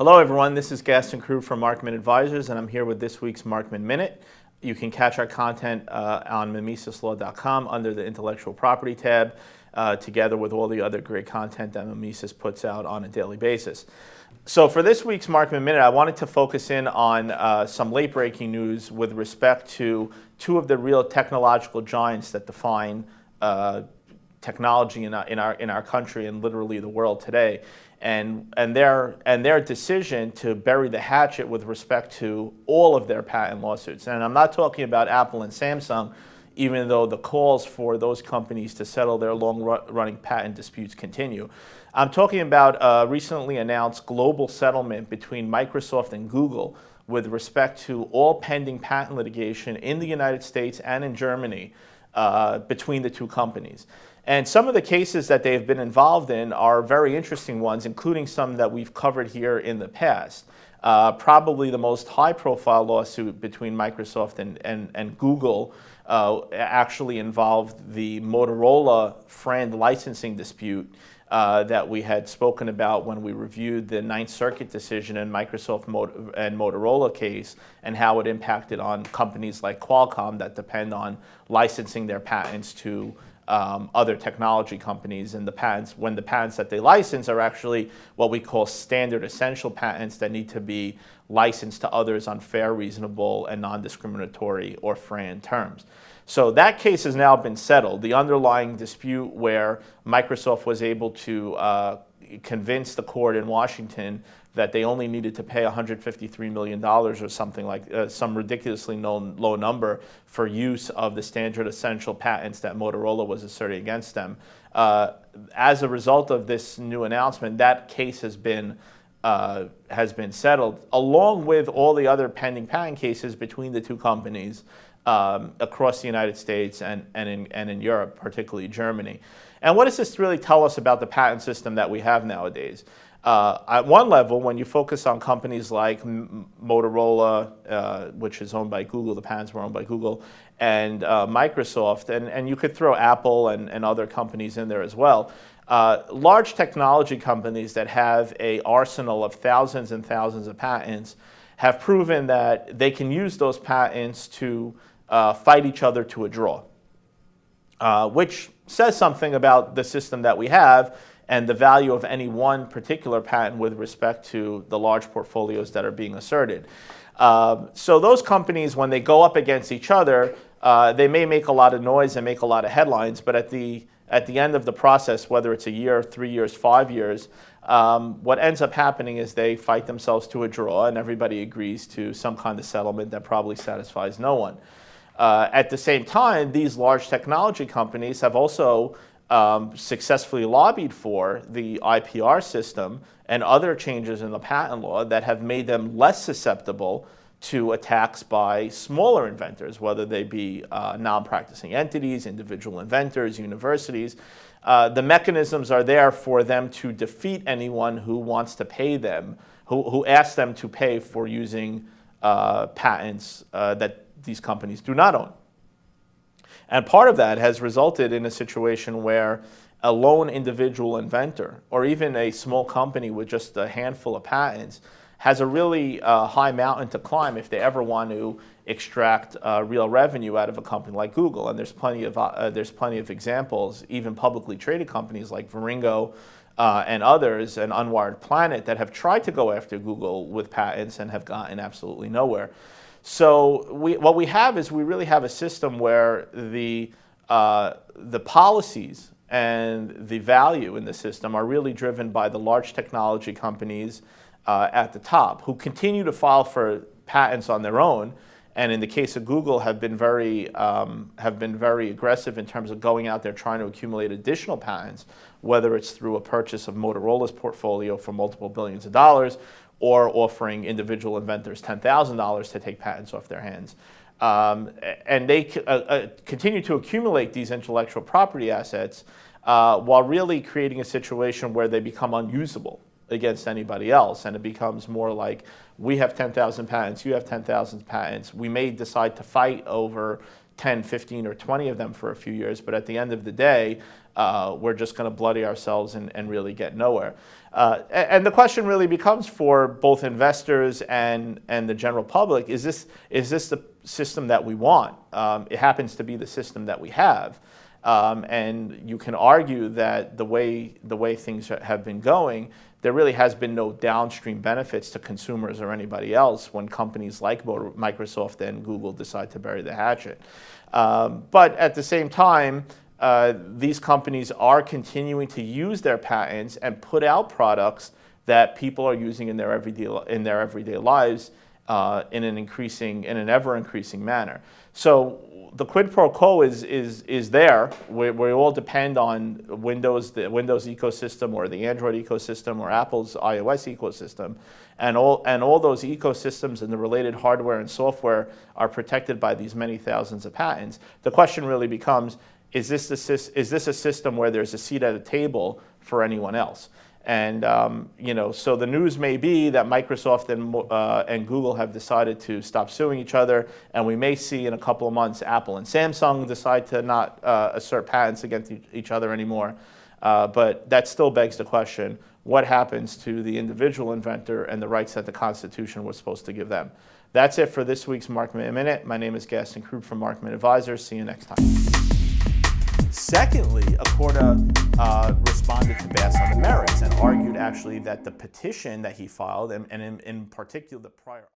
Hello everyone, this is Gaston Crew from Markman Advisors, and I'm here with this week's Markman Minute. You can catch our content on MimesisLaw.com under the Intellectual Property tab, together with all the other great content that Mimesis puts out on a daily basis. So for this week's Markman Minute, I wanted to focus in on some late-breaking news with respect to two of the real technological giants that define technology in our country and literally the world today, and their decision to bury the hatchet with respect to all of their patent lawsuits. And I'm not talking about Apple and Samsung, even though the calls for those companies to settle their long-running patent disputes continue. I'm talking about a recently announced global settlement between Microsoft and Google with respect to all pending patent litigation in the United States and in Germany between the two companies. And some of the cases that they've been involved in are very interesting ones, including some that we've covered here in the past. Probably the most high-profile lawsuit between Microsoft and Google actually involved the Motorola friend licensing dispute that we had spoken about when we reviewed the Ninth Circuit decision in Microsoft and Motorola case, and how it impacted on companies like Qualcomm that depend on licensing their patents to other technology companies, and when the patents that they license are actually what we call standard essential patents that need to be licensed to others on fair, reasonable, and non-discriminatory or FRAND terms. So that case has now been settled. The underlying dispute where Microsoft was able to convince the court in Washington that they only needed to pay $153 million or something like some ridiculously low number for use of the standard essential patents that Motorola was asserting against them. As a result of this new announcement, that case has been settled, along with all the other pending patent cases between the two companies across the United States and in Europe, particularly Germany. And what does this really tell us about the patent system that we have nowadays? At one level, when you focus on companies like Motorola, which is owned by Google, the patents were owned by Google, and Microsoft, and you could throw Apple and other companies in there as well. Large technology companies that have an arsenal of thousands and thousands of patents have proven that they can use those patents to fight each other to a draw, which says something about the system that we have and the value of any one particular patent with respect to the large portfolios that are being asserted. So those companies, when they go up against each other, they may make a lot of noise and make a lot of headlines, but at the end of the process, whether it's a year, 3 years, 5 years, what ends up happening is they fight themselves to a draw and everybody agrees to some kind of settlement that probably satisfies no one. At the same time, these large technology companies have also successfully lobbied for the IPR system and other changes in the patent law that have made them less susceptible to attacks by smaller inventors, whether they be non-practicing entities, individual inventors, universities. The mechanisms are there for them to defeat anyone who wants to pay them, who asks them to pay for using patents that these companies do not own. And part of that has resulted in a situation where a lone individual inventor, or even a small company with just a handful of patents, has a really high mountain to climb if they ever want to extract real revenue out of a company like Google. And there's plenty of examples, even publicly traded companies like Viringo and others, and Unwired Planet, that have tried to go after Google with patents and have gotten absolutely nowhere. So what we have is we really have a system where the policies and the value in the system are really driven by the large technology companies at the top, who continue to file for patents on their own, and in the case of Google have been very aggressive in terms of going out there trying to accumulate additional patents, whether it's through a purchase of Motorola's portfolio for multiple billions of dollars, or offering individual inventors $10,000 to take patents off their hands. And they continue to accumulate these intellectual property assets while really creating a situation where they become unusable against anybody else, and it becomes more like, we have 10,000 patents, you have 10,000 patents, we may decide to fight over 10, 15, or 20 of them for a few years, but at the end of the day, we're just going to bloody ourselves and really get nowhere. And the question really becomes for both investors and the general public, is this the system that we want? It happens to be the system that we have. And you can argue that the way things have been going, there really has been no downstream benefits to consumers or anybody else when companies like Microsoft and Google decide to bury the hatchet. But at the same time, these companies are continuing to use their patents and put out products that people are using in their everyday lives in an ever increasing manner. So the quid pro quo is there. We all depend on the Windows ecosystem or the Android ecosystem or Apple's iOS ecosystem, and all those ecosystems and the related hardware and software are protected by these many thousands of patents. The question really becomes: is this a system where there's a seat at a table for anyone else? And so the news may be that Microsoft and Google have decided to stop suing each other, and we may see in a couple of months Apple and Samsung decide to not assert patents against each other anymore. But that still begs the question: what happens to the individual inventor and the rights that the Constitution was supposed to give them? That's it for this week's Markman Minute. My name is Gaston from Markman Advisors. See you next time. Secondly, a court responded to Bass on the merits and argued actually that the petition that he filed, and in particular the prior